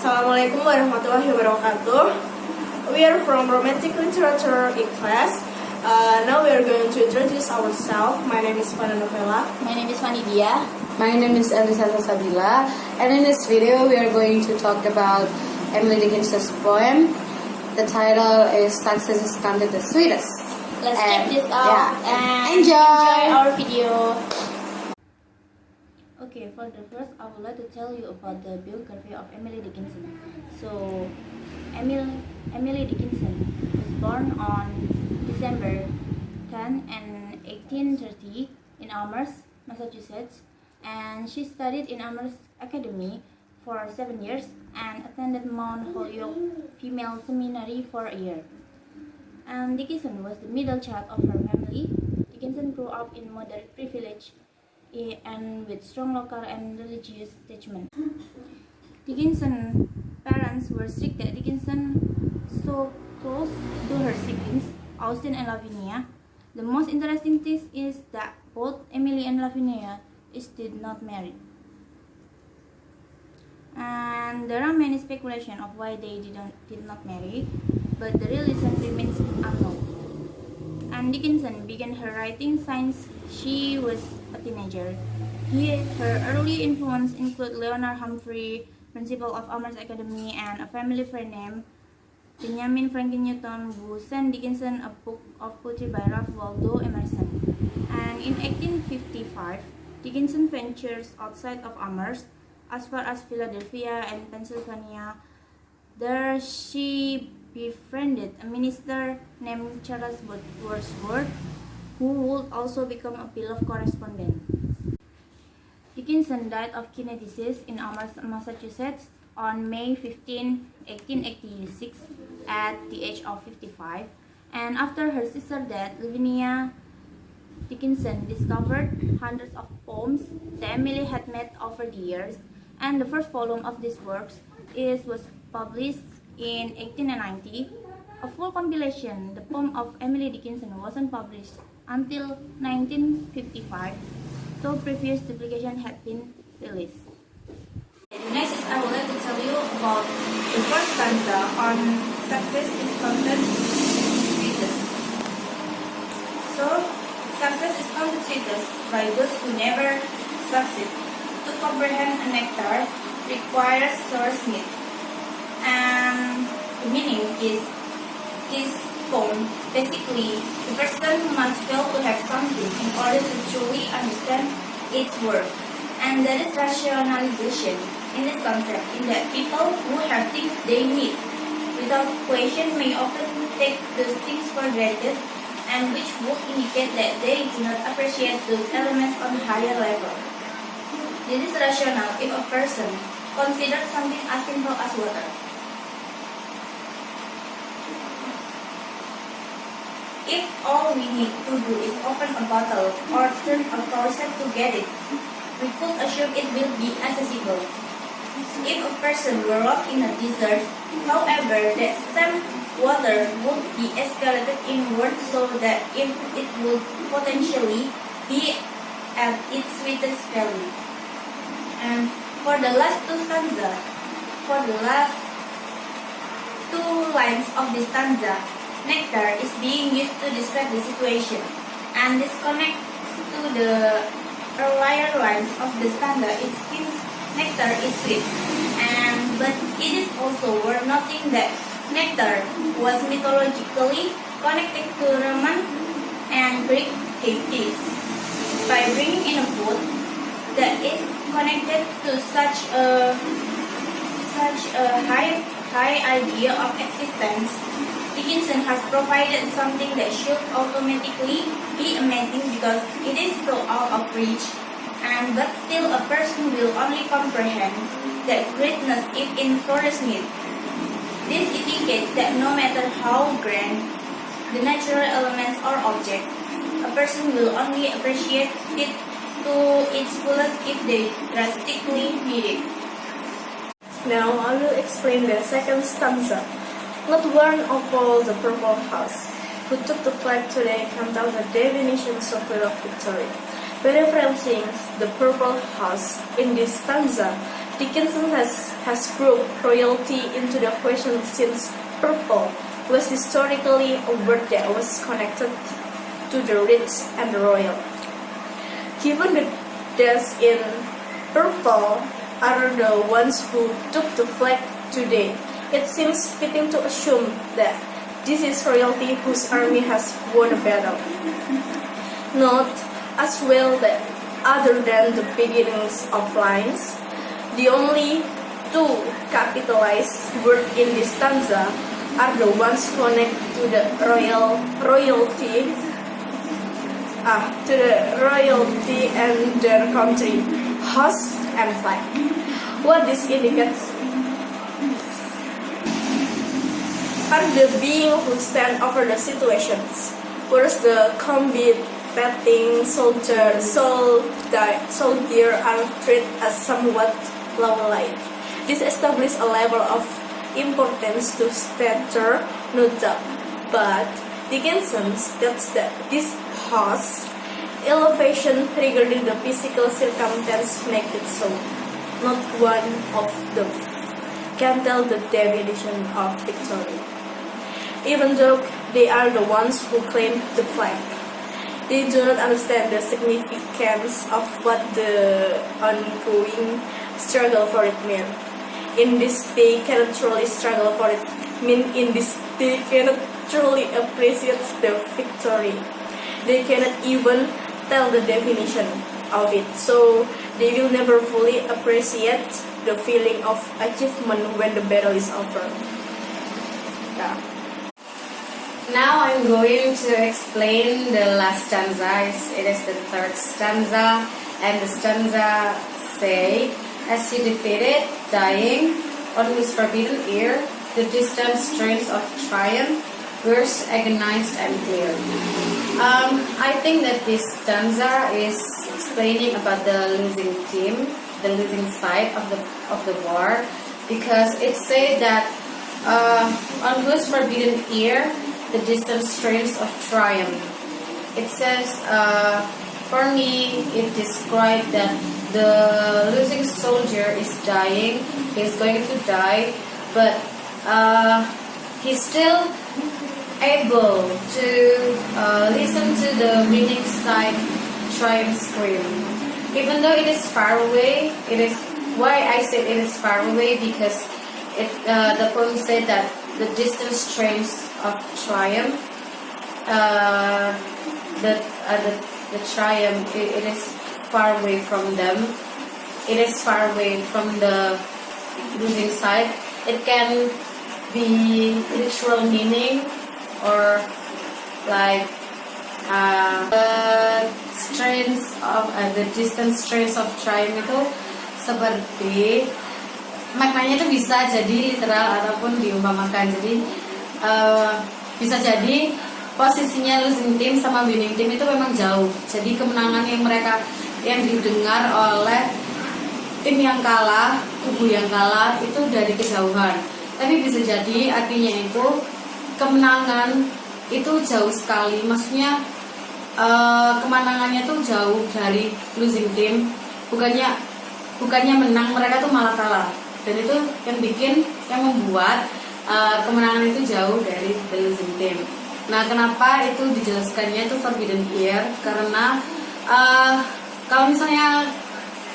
Assalamualaikum warahmatullahi wabarakatuh. We are from Romantic Literature in class. Now we are going to introduce ourselves. My name is Fanda Novela. My name is Vani, Dyah. My name is Elyssa, salsabilla, and in this video we are going to talk about Emily Dickinson's poem. The title is Stanza is the Sweetest. Let's check this out and enjoy our video. Okay, for the first, I would like to tell you about the biography of Emily Dickinson. So, Emily Dickinson was born on December 10 and 1830 in Amherst, Massachusetts, and she studied in Amherst Academy for 7 years and attended Mount Holyoke Female Seminary for a year. And Dickinson was the middle child of her family. Dickinson grew up in moderate privilege and with strong local and religious attachment. Dickinson's parents were strict that Dickinson so close to her siblings, Austin and Lavinia. The most interesting thing is that both Emily and Lavinia did not marry. And there are many speculations of why they did not marry, but the real reason remains unknown. And Dickinson began her writing since she was a teenager. Her early influence include Leonard Humphrey, principal of Amherst Academy, and a family friend named Benjamin Franklin Newton, who sent Dickinson a book of poetry by Ralph Waldo Emerson. And in 1855, Dickinson ventures outside of Amherst as far as Philadelphia and Pennsylvania. There she befriended a minister named Charles Wordsworth, who would also become a beloved correspondent. Dickinson died of kidney disease in Amherst, Massachusetts on May 15, 1886 at the age of 55. And after her sister's death, Lavinia Dickinson discovered hundreds of poems that Emily had made over the years, and the first volume of these works was published in 1890. A full compilation, the poem of Emily Dickinson, wasn't published until 1955, though previous publication had been released. Next is I would like to tell you about the first stanza on success is counted sweetest. So, success is counted sweetest by those who never succeed. To comprehend a nectar requires source meat. And the meaning is this poem, basically, the person must fail to have something in order to truly understand its worth. And there is rationalization in this concept, in that people who have things they need without question may often take those things for granted, and which would indicate that they do not appreciate those elements on a higher level. This is rational if a person considers something as simple as water. If all we need to do is open a bottle or turn a faucet to get it, we could assume it will be accessible. If a person were lost in a desert, however, that same water would be escalated inward so that it would potentially be at its sweetest value. And for the last two lines of the stanza, nectar is being used to describe the situation, and this connects to the earlier lines of the stanza. It seems nectar is sweet, but it is also worth noting that nectar was mythologically connected to Roman and Greek deities. By bringing in a food that is connected to such a high idea of existence, Dickinson has provided something that should automatically be amazing because it is so out of reach, but still a person will only comprehend that greatness is in sorest need. This indicates that no matter how grand the natural elements or object, a person will only appreciate it to its fullest if they drastically need it. Now I will explain the second stanza. Not one of all the purple house who took the flag today comes out the definition so clear of victory. By referencing the purple house in this stanza, Dickinson has grouped royalty into the question since purple was historically a word that was connected to the rich and the royal. Given that those in purple are the ones who took the flag today, it seems fitting to assume that this is royalty whose army has won a battle. Note as well that other than the beginnings of lines, the only two capitalized words in this stanza are the ones connected to the royalty and their country, host and flag. What this indicates are the being who stand over the situations, whereas the combating soldier are treated as somewhat low-light. This establishes a level of importance to stature, no doubt, but Dickinson states that this host elevation regarding the physical circumstance make it so. Not one of them can tell the definition of victory, even though they are the ones who claim the flag. They do not understand the significance of what the ongoing struggle for it means. In this, they cannot truly struggle for it. In this, they cannot truly appreciate the victory. They cannot even tell the definition of it. So they will never fully appreciate the feeling of achievement when the battle is over. Yeah. Now I'm going to explain the last stanza. It is the third stanza, and the stanza say, as he defeated, dying, on his forbidden ear, the distant strains of triumph burst agonized and clear. I think that this stanza is explaining about the losing team, the losing side of the war, because it said that on whose forbidden ear, the distant strains of triumph. It says, for me, it described that the losing soldier is dying, he's going to die, but he's still able to listen to the winning side triumph scream. Even though it is far away, it is why I said it is far away, because the poem said that the distant strains of triumph, the triumph, it is far away from them. It is far away from the losing side. It can be literal meaning or like the distant strains of triumph itu seperti maknanya itu bisa jadi literal ataupun diumpamakan. Jadi bisa jadi posisinya losing team sama winning team itu memang jauh. Jadi kemenangan yang didengar oleh tim yang kalah, kubu yang kalah itu dari kejauhan. Tapi bisa jadi artinya itu kemenangan itu jauh sekali. Maksudnya kemenangannya tuh jauh dari losing team. Bukannya menang, mereka tuh malah kalah. Dan itu yang membuat kemenangan itu jauh dari the losing team. Nah, kenapa itu dijelaskannya itu forbidden ear? Karena kalau misalnya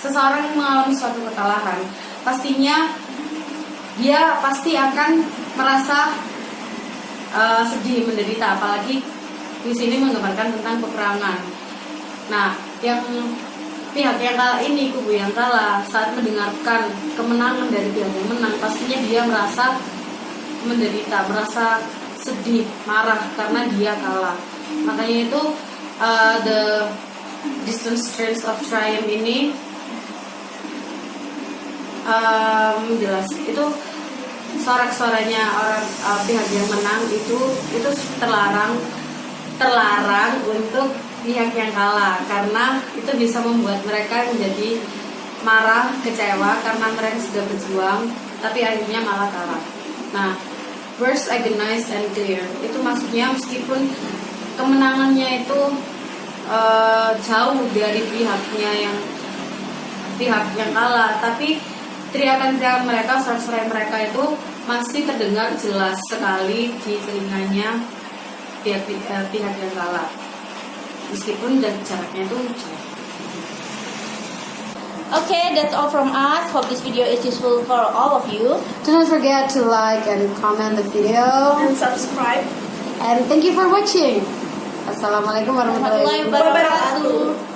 seseorang mengalami suatu kekalahan, pastinya dia pasti akan merasa sedih, menderita. Apalagi di sini menggambarkan tentang peperangan. Nah, yang pihak yang kalah ini, kubu yang kalah, saat mendengarkan kemenangan dari pihak yang menang, pastinya dia merasa menderita, merasa sedih, marah karena dia kalah. Makanya itu the distant strains of triumph ini jelas itu sorak-soranya orang pihak yang menang itu terlarang untuk pihak yang kalah, karena itu bisa membuat mereka menjadi marah, kecewa karena mereka sudah berjuang tapi akhirnya malah kalah. Nah, burst agonized and clear itu maksudnya meskipun kemenangannya itu jauh dari pihak yang kalah, tapi teriakan-teriakan mereka, sorak-sorai mereka itu masih terdengar jelas sekali di telinganya pihak yang kalah, meskipun jaraknya itu jauh. Okay, that's all from us. Hope this video is useful for all of you. Do not forget to like and comment the video. And subscribe. And thank you for watching. Assalamualaikum warahmatullahi Warahmatullahi wabarakatuh.